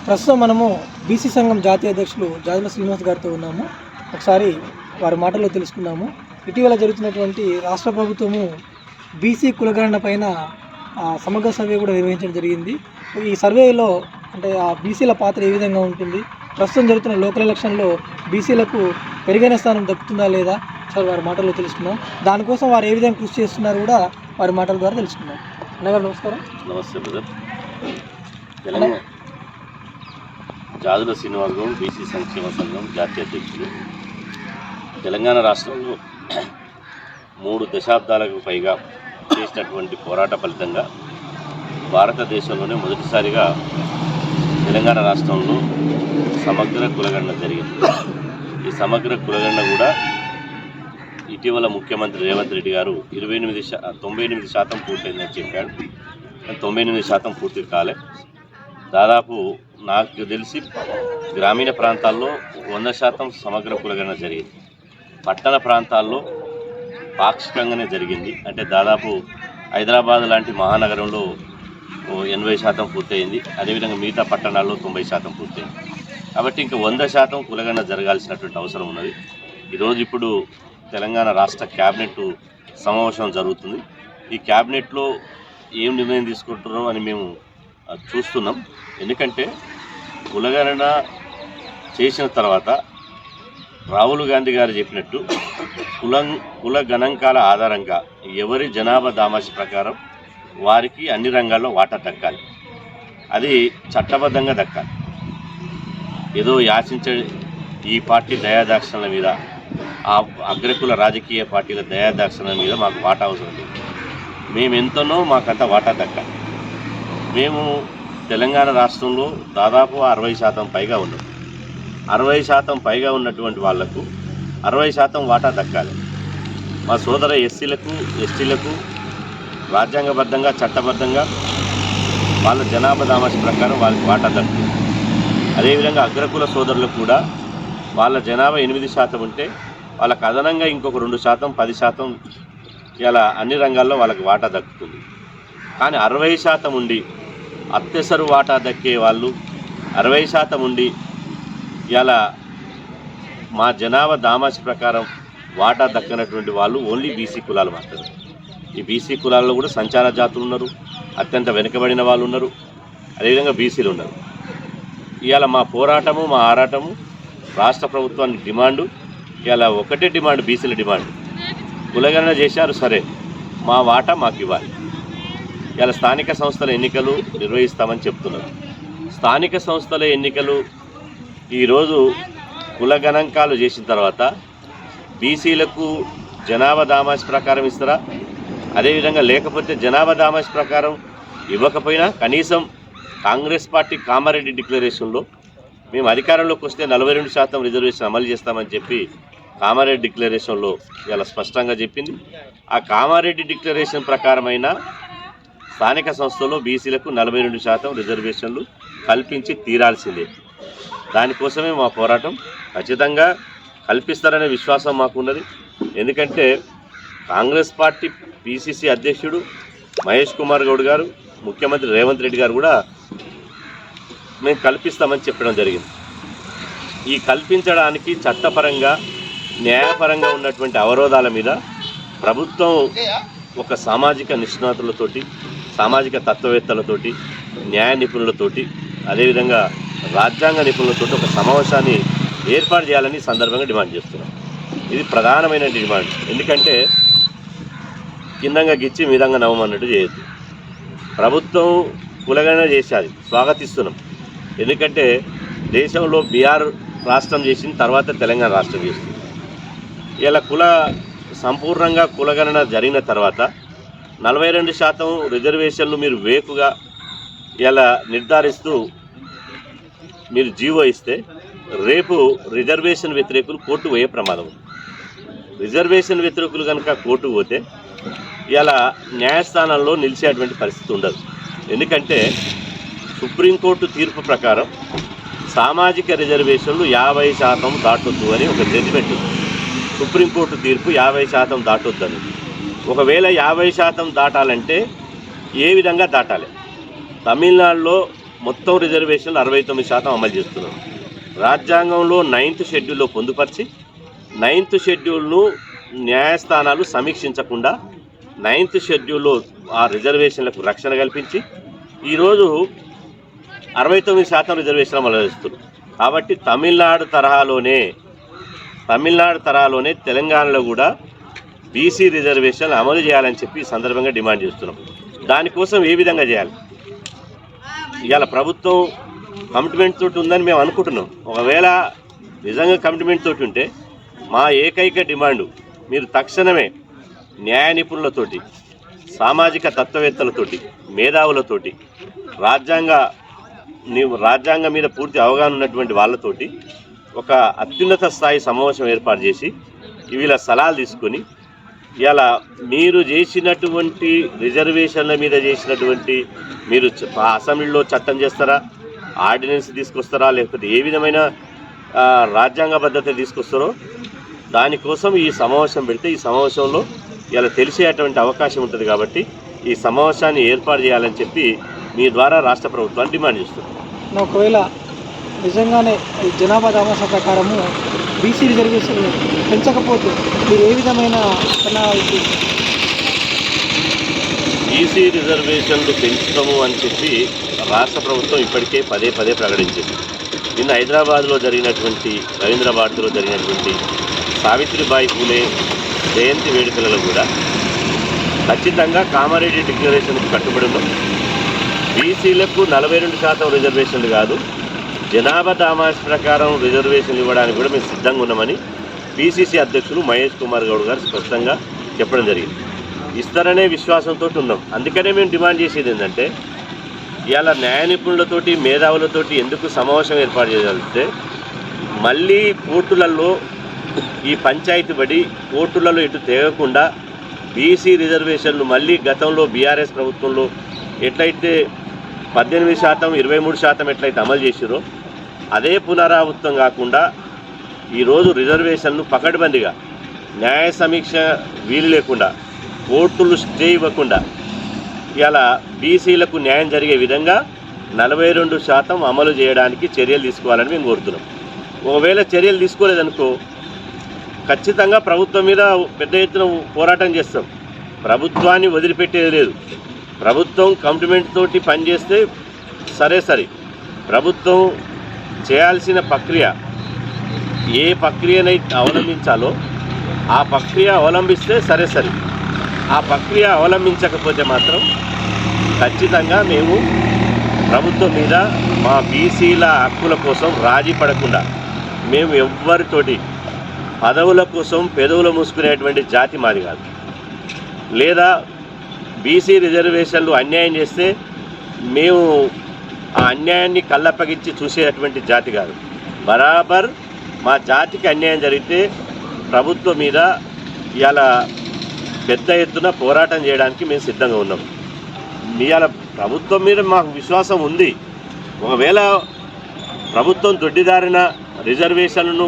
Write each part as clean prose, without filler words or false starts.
ప్రస్తుతం మనము బీసీ సంఘం జాతీయ అధ్యక్షులు జాజుల శ్రీనివాస్ గారితో ఉన్నాము. ఒకసారి వారి మాటల్లో తెలుసుకున్నాము. ఇటీవల జరుగుతున్నటువంటి రాష్ట్ర ప్రభుత్వము బీసీ కులగణన పైన సమగ్ర సర్వే కూడా నిర్వహించడం జరిగింది. ఈ సర్వేలో అంటే ఆ బీసీల పాత్ర ఏ విధంగా ఉంటుంది, ప్రస్తుతం జరుగుతున్న లోకల్ ఎలక్షన్లో బీసీలకు పెరిగిన స్థానం దక్కుతుందా లేదా సార్ వారి మాటల్లో తెలుసుకున్నాం. దానికోసం వారు ఏ విధంగా కృషి చేస్తున్నారు కూడా వారి మాటల ద్వారా తెలుసుకున్నాం. అన్నగారు నమస్కారం. నమస్తే బ్రదర్. తెలంగాణ జాజుల శ్రీనివాస్ గౌడ్ బీసీ సంక్షేమ సంఘం జాతీయ అధ్యక్షులు. తెలంగాణ రాష్ట్రంలో 3 దశాబ్దాలకు పైగా చేసినటువంటి పోరాట ఫలితంగా భారతదేశంలోనే మొదటిసారిగా తెలంగాణ రాష్ట్రంలో సమగ్ర కులగణన జరిగింది. ఈ సమగ్ర కులగణన కూడా ఇటీవల ముఖ్యమంత్రి రేవంత్ రెడ్డి గారు 98% పూర్తయిందని చెప్పాడు. 98% పూర్తి కాలే. దాదాపు నాకు తెలిసి గ్రామీణ ప్రాంతాల్లో 100% సమగ్ర కులగణన జరిగింది. పట్టణ ప్రాంతాల్లో పాక్షికంగానే జరిగింది. అంటే దాదాపు హైదరాబాద్ లాంటి మహానగరంలో 80% పూర్తయింది. అదేవిధంగా మిగతా పట్టణాల్లో 90% పూర్తయింది. కాబట్టి ఇంకా 100% కులగణన జరగాల్సినటువంటి అవసరం ఉన్నది. ఈరోజు ఇప్పుడు తెలంగాణ రాష్ట్ర క్యాబినెట్ సమావేశం జరుగుతుంది. ఈ క్యాబినెట్లో ఏం నిర్ణయం తీసుకుంటారో అని మేము చూస్తున్నాం. ఎందుకంటే కులగణన చేసిన తర్వాత రాహుల్ గాంధీ గారు చెప్పినట్టు కుల గణాంకాల ఆధారంగా ఎవరి జనాభా దామాషి ప్రకారం వారికి అన్ని రంగాల్లో వాటా దక్కాలి. అది చట్టబద్ధంగా దక్కాలి. ఏదో యాచించే ఈ పార్టీ దయాదాక్షిణ్యాల మీద, ఆ అగ్రకుల రాజకీయ పార్టీల దయాదాక్షిణ్యాల మీద మాకు వాటా అవసరం లేదు. మేము ఎంతనో మాకంత వాటా దక్కాలి. మేము తెలంగాణ రాష్ట్రంలో దాదాపు 60% పైగా ఉన్నాం. 60% పైగా ఉన్నటువంటి వాళ్లకు 60% వాటా దక్కాలి. మా సోదర ఎస్సీలకు ఎస్టీలకు రాజ్యాంగబద్ధంగా చట్టబద్ధంగా వాళ్ళ జనాభా దామాషి ప్రకారం వాళ్ళకి వాటా దక్కుతుంది. అదేవిధంగా అగ్రకుల సోదరులకు కూడా వాళ్ళ జనాభా 8% ఉంటే వాళ్ళకు అదనంగా ఇంకొక 2%, 10% ఇలా అన్ని రంగాల్లో వాళ్ళకి వాటా దక్కుతుంది. కానీ 60% ఉండి అత్యవసర వాటా దక్కే వాళ్ళు 60% ఉండి ఇలా మా జనాభా దామాషి ప్రకారం వాటా దక్కనటువంటి వాళ్ళు ఓన్లీ బీసీ కులాలు మాత్రమే. ఈ బీసీ కులాల్లో కూడా సంచార జాతులు ఉన్నారు, అత్యంత వెనుకబడిన వాళ్ళు ఉన్నారు, అదేవిధంగా బీసీలు ఉన్నారు. ఇవాళ మా పోరాటము, మా ఆరాటము రాష్ట్ర ప్రభుత్వానికి డిమాండు. ఇలా ఒకటే డిమాండ్, బీసీల డిమాండ్. కులగణన చేశారు సరే, మా వాటా మాకు ఇవ్వాలి. ఇలా స్థానిక సంస్థల ఎన్నికలు నిర్వహిస్తామని చెప్తున్నారు. స్థానిక సంస్థల ఎన్నికలు ఈరోజు కుల గణాంకాలు చేసిన తర్వాత బీసీలకు జనాభా దామాషి ప్రకారం ఇస్తారా? అదేవిధంగా లేకపోతే జనాభా దామాషి ప్రకారం ఇవ్వకపోయినా కనీసం కాంగ్రెస్ పార్టీ కామారెడ్డి డిక్లరేషన్లో మేము అధికారంలోకి వస్తే 42% రిజర్వేషన్ అమలు చేస్తామని చెప్పి కామారెడ్డి డిక్లరేషన్లో ఇలా స్పష్టంగా చెప్పింది. ఆ కామారెడ్డి డిక్లరేషన్ ప్రకారమైన స్థానిక సంస్థల్లో బీసీలకు 42% రిజర్వేషన్లు కల్పించి తీరాల్సిందే. దానికోసమే మా పోరాటం. ఖచ్చితంగా కల్పిస్తారనే విశ్వాసం మాకున్నది. ఎందుకంటే కాంగ్రెస్ పార్టీ పిసిసి అధ్యక్షుడు మహేష్ కుమార్ గౌడ్ గారు, ముఖ్యమంత్రి రేవంత్ రెడ్డి గారు కూడా మేము కల్పిస్తామని చెప్పడం జరిగింది. ఈ కల్పించడానికి చట్టపరంగా న్యాయపరంగా ఉన్నటువంటి అవరోధాల మీద ప్రభుత్వం ఒక సామాజిక నిష్ణాతులతోటి, సామాజిక తత్వవేత్తలతోటి, న్యాయ నిపుణులతోటి, అదేవిధంగా రాజ్యాంగ నిపుణులతోటి ఒక సమావేశాన్ని ఏర్పాటు చేయాలని సందర్భంగా డిమాండ్ చేస్తున్నాం. ఇది ప్రధానమైన డిమాండ్. ఎందుకంటే కిందంగా గిచ్చి మీదంగా నవ్వమన్నట్టు చేయొద్దు. ప్రభుత్వం కులగణన చేసేది స్వాగతిస్తున్నాం. ఎందుకంటే దేశంలో బీహార్ రాష్ట్రం చేసిన తర్వాత తెలంగాణ రాష్ట్రం చేస్తుంది. ఇలా సంపూర్ణంగా కులగణన జరిగిన తర్వాత 42% రిజర్వేషన్లు మీరు వేకుగా ఇలా నిర్ధారిస్తూ మీరు జీవో ఇస్తే రేపు రిజర్వేషన్ వ్యతిరేకులు కోర్టు పోయే ప్రమాదం ఉంది. రిజర్వేషన్ వ్యతిరేకులు కనుక కోర్టు పోతే ఇలా న్యాయస్థానాల్లో నిలిచేటువంటి పరిస్థితి ఉండదు. ఎందుకంటే సుప్రీంకోర్టు తీర్పు ప్రకారం సామాజిక రిజర్వేషన్లు 50% దాటొద్దు అని ఒక జడ్జిమెంట్ ఉంది. సుప్రీంకోర్టు తీర్పు 50% దాటొద్దని. ఒకవేళ 50% దాటాలంటే ఏ విధంగా దాటాలి? తమిళనాడులో మొత్తం రిజర్వేషన్లు 69% అమలు చేస్తున్నాం. రాజ్యాంగంలో 9th షెడ్యూల్లో పొందుపరిచి 9th షెడ్యూల్ను న్యాయస్థానాలు సమీక్షించకుండా 9th షెడ్యూల్లో ఆ రిజర్వేషన్లకు రక్షణ కల్పించి ఈరోజు 69% రిజర్వేషన్ అమలు చేస్తున్నారు. కాబట్టి తమిళనాడు తరహాలోనే తెలంగాణలో కూడా బీసీ రిజర్వేషన్ అమలు చేయాలని చెప్పి ఈ సందర్భంగా డిమాండ్ చేస్తున్నాం. దానికోసం ఏ విధంగా చేయాలి? ఇవాళ ప్రభుత్వం కమిట్మెంట్ తోటి ఉందని మేము అనుకుంటున్నాం. ఒకవేళ నిజంగా కమిట్మెంట్ తోటి ఉంటే మా ఏకైక డిమాండు మీరు తక్షణమే న్యాయ నిపుణులతోటి, సామాజిక తత్వవేత్తలతోటి, మేధావులతోటి, రాజ్యాంగం మీద పూర్తి అవగాహన ఉన్నటువంటి వాళ్ళతోటి ఒక అత్యున్నత స్థాయి సమావేశం ఏర్పాటు చేసి వీళ్ళ సలహాలు తీసుకొని ఇలా మీరు చేసినటువంటి రిజర్వేషన్ల మీద చేసినటువంటి మీరు అసెంబ్లీలో చట్టం చేస్తారా, ఆర్డినెన్స్ తీసుకొస్తారా, లేకపోతే ఏ విధమైన రాజ్యాంగబద్ధత తీసుకొస్తారో దానికోసం ఈ సమావేశం పెడితే ఈ సమావేశంలో ఇలా తెలిసేటువంటి అవకాశం ఉంటుంది. కాబట్టి ఈ సమావేశాన్ని ఏర్పాటు చేయాలని చెప్పి మీ ద్వారా రాష్ట్ర ప్రభుత్వాన్ని డిమాండ్ చేస్తుంది. ఒకవేళ నిజంగానే ఈ జనాభా దామాషా ప్రకారము బీసీ రిజర్వేషన్ పెంచకపోతే మీరు ఏ విధమైన బీసీ రిజర్వేషన్లు పెంచుతాము అని చెప్పి రాష్ట్ర ప్రభుత్వం ఇప్పటికే పదే ప్రకటించింది. నిన్న హైదరాబాద్లో జరిగినటువంటి రవీంద్ర భారతిలో జరిగినటువంటి సావిత్రిబాయి పూలే జయంతి వేడుకలలో కూడా ఖచ్చితంగా కామారెడ్డి డిక్లరేషన్కు కట్టుబడి ఉన్నాం. బీసీలకు 42% రిజర్వేషన్లు కాదు, జనాభా దామాషా ప్రకారం రిజర్వేషన్లు ఇవ్వడానికి కూడా మేము సిద్ధంగా ఉన్నామని పిసిసి అధ్యక్షులు మహేష్ కుమార్ గౌడ్ గారు స్పష్టంగా చెప్పడం జరిగింది. ఇస్తారనే విశ్వాసంతో ఉన్నాం. అందుకనే మేము డిమాండ్ చేసేది ఏంటంటే ఇవాళ న్యాయ నిపుణులతోటి, మేధావులతోటి ఎందుకు సమావేశం ఏర్పాటు చేయగలిగితే మళ్ళీ కోర్టులలో ఈ పంచాయతీ బడి కోర్టులలో ఇటు తేగకుండా బీసీ రిజర్వేషన్లు మళ్ళీ గతంలో బీఆర్ఎస్ ప్రభుత్వంలో ఎట్లయితే 18%, 23% ఎట్లయితే అమలు చేసిరో అదే పునరావృతం కాకుండా ఈరోజు రిజర్వేషన్లు పకడ్బందీగా న్యాయ సమీక్ష వీలు లేకుండా కోర్టులు స్టే ఇవ్వకుండా ఇలా బీసీలకు న్యాయం జరిగే విధంగా 42% అమలు చేయడానికి చర్యలు తీసుకోవాలని మేము కోరుతున్నాం. ఒకవేళ చర్యలు తీసుకోలేదనుకో ఖచ్చితంగా ప్రభుత్వం మీద పెద్ద ఎత్తున పోరాటం చేస్తాం. ప్రభుత్వాన్ని వదిలిపెట్టేది లేదు. ప్రభుత్వం కమిట్మెంట్ తోటి పనిచేస్తే సరే, ప్రభుత్వం చేయాల్సిన ప్రక్రియ ఏ ప్రక్రియనైతే అవలంబించాలో ఆ ప్రక్రియ అవలంబిస్తే సరే, ఆ ప్రక్రియ అవలంబించకపోతే మాత్రం ఖచ్చితంగా మేము ప్రభుత్వం మీద మా బీసీల హక్కుల కోసం రాజీ పడకుండా మేము ఎవ్వరితోటి పదవుల కోసం పెదవులు మూసుకునేటువంటి జాతి మాది కాదు. లేదా బీసీ రిజర్వేషన్లు అన్యాయం చేస్తే మేము ఆ అన్యాయాన్ని కళ్ళప్పగించి చూసేటువంటి జాతి కాదు. బరాబర్ మా జాతికి అన్యాయం జరిగితే ప్రభుత్వం మీద ఇవాళ పెద్ద ఎత్తున పోరాటం చేయడానికి మేము సిద్ధంగా ఉన్నాం. ఇవాళ ప్రభుత్వం మీద మాకు విశ్వాసం ఉంది. ఒకవేళ ప్రభుత్వం దొడ్డిదారిన రిజర్వేషన్లను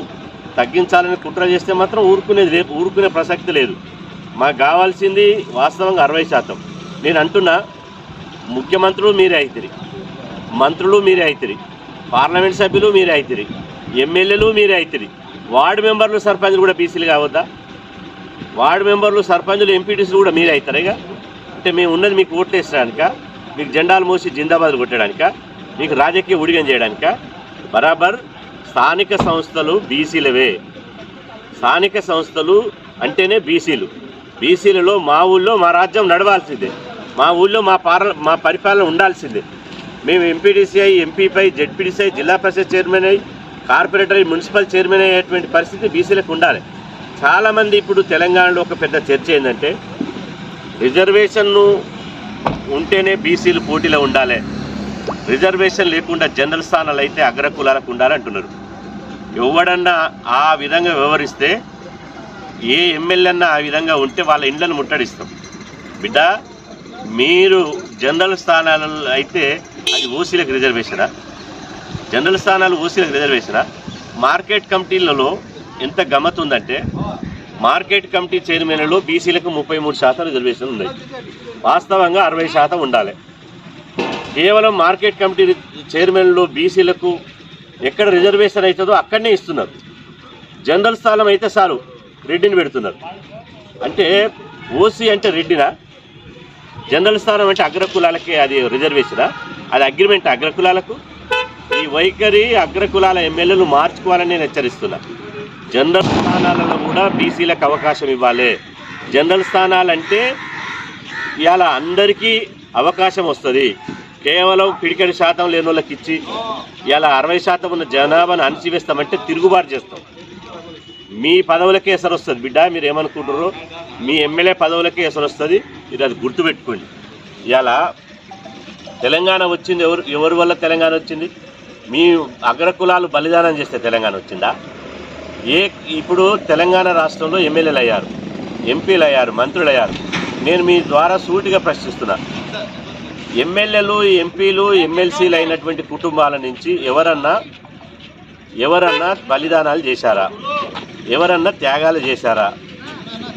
తగ్గించాలని కుట్ర చేస్తే మాత్రం ఊరుకునే ప్రసక్తి లేదు. మాకు కావాల్సింది వాస్తవంగా 60%. నేను అంటున్నా, ముఖ్యమంత్రులు మీరే అవుతారు, మంత్రులు మీరే అవుతారు, పార్లమెంట్ సభ్యులు మీరే అవుతారు, ఎమ్మెల్యేలు మీరే అవుతారు, వార్డు మెంబర్లు, సర్పంచులు కూడా బీసీలు కావద్దా? వార్డు మెంబర్లు, సర్పంచులు, ఎంపీటీసీలు కూడా మీరే అవుతారు. ఇక అంటే మేము ఉన్నది మీకు ఓట్లు వేసడానిక, మీకు జెండాలు మోసి జిందాబాద్ కొట్టడానిక, మీకు రాజకీయ ఉడిగం చేయడానిక? బరాబర్ స్థానిక సంస్థలు బీసీలవే. స్థానిక సంస్థలు అంటేనే బీసీలలో మా ఊళ్ళో మా రాజ్యం నడవాల్సిందే, మా ఊళ్ళో మా పరిపాలన ఉండాల్సిందే. మేము ఎంపీటీసీ అయ్యి, ఎంపీపై, జెడ్పీటీసీ అయ్యి, జిల్లా పరిషత్ చైర్మన్ అయ్యి, కార్పొరేటర్ అయ్యి, మున్సిపల్ చైర్మన్ అయ్యేటువంటి పరిస్థితి బీసీలకు ఉండాలి. చాలామంది ఇప్పుడు తెలంగాణలో ఒక పెద్ద చర్చ ఏంటంటే రిజర్వేషన్ను ఉంటేనే బీసీలు పోటీలో ఉండాలి, రిజర్వేషన్ లేకుండా జనరల్ స్థానాలు అయితే అగ్రకులాలకు ఉండాలంటున్నారు. ఎవడన్నా ఆ విధంగా వ్యవహరిస్తే, ఏ ఎమ్మెల్యే అన్నా ఆ విధంగా ఉంటే వాళ్ళ ఇండ్లను ముట్టడిస్తాం. బిడ్డ, మీరు జనరల్ స్థానాలు అయితే అది ఓసీలకు రిజర్వేషనా? జనరల్ స్థానాలు ఓసీలకు రిజర్వేషనా? మార్కెట్ కమిటీలలో ఎంత గమ్మత్ ఉందంటే మార్కెట్ కమిటీ చైర్మన్లలో బీసీలకు 33% రిజర్వేషన్ ఉన్నాయి. వాస్తవంగా 60% ఉండాలి. కేవలం మార్కెట్ కమిటీ చైర్మన్లు బీసీలకు ఎక్కడ రిజర్వేషన్ అవుతుందో అక్కడనే ఇస్తున్నారు. జనరల్ స్థానం అయితే చాలు రెడ్డిని పెడుతున్నారు. అంటే ఓసీ అంటే రెడ్డినా, జనరల్ స్థానం అంటే అగ్రకులాలకి అది రిజర్వేషనా, అది అగ్రిమెంట్ అగ్రకులాలకు. ఈ వైఖరి అగ్రకులాల ఎమ్మెల్యేలు మార్చుకోవాలని నేను హెచ్చరిస్తున్నా. జనరల్ స్థానాలలో కూడా బీసీలకు అవకాశం ఇవ్వాలి. జనరల్ స్థానాలంటే ఇవాళ అందరికీ అవకాశం వస్తుంది. కేవలం పిడికెడు శాతం లేని వాళ్ళకి ఇచ్చి ఇవాళ 60% ఉన్న జనాభాను అణచివేస్తామంటే తిరుగుబాటు చేస్తాం. మీ పదవులకే ఎసరు వస్తుంది బిడ్డ, మీరు ఏమనుకుంటారో మీ ఎమ్మెల్యే పదవులకే ఎసరు వస్తుంది. మీరు అది గుర్తుపెట్టుకోండి. ఇవాళ తెలంగాణ వచ్చింది ఎవరి వల్ల తెలంగాణ వచ్చింది? మీ అగ్రకులాలు బలిదానం చేస్తే తెలంగాణ వచ్చిందా? ఇప్పుడు తెలంగాణ రాష్ట్రంలో ఎమ్మెల్యేలు అయ్యారు, ఎంపీలు అయ్యారు, మంత్రులు అయ్యారు. నేను మీ ద్వారా సూటిగా ప్రశ్నిస్తున్నా, ఎమ్మెల్యేలు, ఎంపీలు, ఎమ్మెల్సీలు అయినటువంటి కుటుంబాల నుంచి ఎవరన్నా బలిదానాలు చేశారా? ఎవరన్నా త్యాగాలు చేశారా?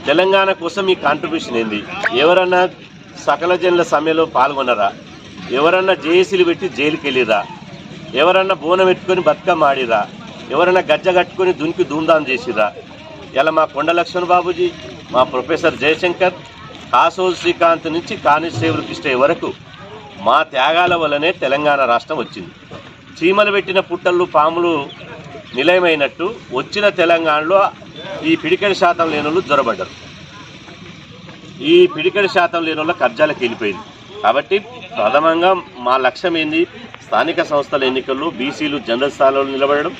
తెలంగాణ కోసం మీ కాంట్రిబ్యూషన్ ఏంది? ఎవరన్నా సకల జనుల సమ్మెలో పాల్గొన్నారా? ఎవరన్నా జేఏసీలు పెట్టి జైలుకి వెళ్ళిరా? ఎవరన్నా బోనం పెట్టుకొని బతుకమ్మ ఆడిరా? ఎవరన్నా గజ్జ కట్టుకొని దునికి ధూమ్ధాం చేసిరా? ఇలా మా కొండ లక్ష్మణ్ బాబుజీ, మా ప్రొఫెసర్ జయశంకర్, కాసోజు శ్రీకాంత్ నుంచి కానిస్టేబుల్ కృష్ణ వరకు మా త్యాగాల వల్లనే తెలంగాణ రాష్ట్రం వచ్చింది. చీమలు పెట్టిన పుట్టళ్ళు పాములు నిలయమైనట్టు వచ్చిన తెలంగాణలో ఈ పిడికెడు శాతం లేనోళ్ళు జొరబడ్డారు. ఈ పిడికెడు శాతం లేనోళ్ళ కబ్జాలకు వెళ్ళిపోయింది. కాబట్టి ప్రథమంగా మా లక్ష్యం ఏంది? స్థానిక సంస్థల ఎన్నికల్లో బీసీలు జనరల్ స్థానంలో నిలబడడం,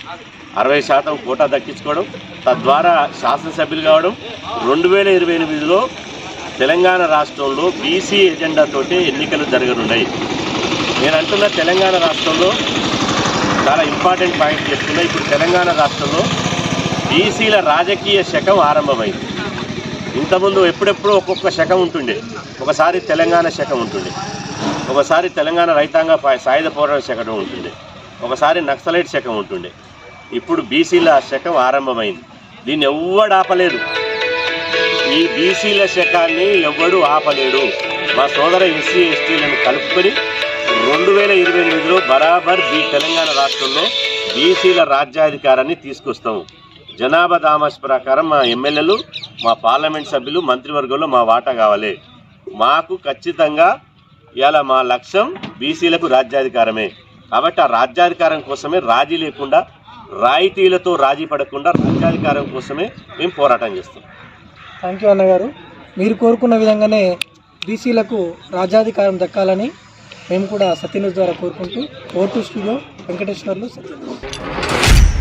60% కోటా దక్కించుకోవడం, తద్వారా శాసనసభ్యులు కావడం. 2028లో తెలంగాణ రాష్ట్రంలో బీసీ ఎజెండాతోటి ఎన్నికలు జరగనున్నాయి. నేను అంటున్న తెలంగాణ రాష్ట్రంలో చాలా ఇంపార్టెంట్ పాయింట్ చెప్తున్నా. ఇప్పుడు తెలంగాణ రాష్ట్రంలో బీసీల రాజకీయ శకం ఆరంభమైంది. ఇంతకుముందు ఎప్పుడెప్పుడో ఒక్కొక్క శకం ఉంటుండే. ఒకసారి తెలంగాణ శకం ఉంటుండే, ఒకసారి తెలంగాణ రైతాంగ సాయుధ పోరాట శకం ఉంటుండే, ఒకసారి నక్సలైట్ శకం ఉంటుండే. ఇప్పుడు బీసీల శకం ఆరంభమైంది. దీన్ని ఎవ్వడు ఆపలేదు. ఈ బీసీల శకాన్ని ఎవ్వడు ఆపలేడు. మా సోదర ఎస్సీ ఎస్టీలను కలుపుకొని 2028లో బరాబర్ తెలంగాణ రాష్ట్రంలో బీసీల రాజ్యాధికారాన్ని తీసుకొస్తాం. జనాభా దామాష్ ప్రకారం మా ఎమ్మెల్యేలు, మా పార్లమెంట్ సభ్యులు, మంత్రివర్గంలో మా వాటా కావాలి. మాకు ఖచ్చితంగా ఇలా మా లక్ష్యం బీసీలకు రాజ్యాధికారమే. కాబట్టి ఆ రాజ్యాధికారం కోసమే రాజీ లేకుండా, రాయితీలతో రాజీ పడకుండా రాజ్యాధికారం కోసమే మేము పోరాటం చేస్తాం. థ్యాంక్ యూ అన్నగారు. మీరు కోరుకున్న విధంగానే బీసీలకు రాజ్యాధికారం దక్కాలని మేము కూడా సత్యన్యూస్ ద్వారా కోరుకుంటూ ఓటు స్టూడియో వెంకటేశ్వర్లు సత్యన్యూస్.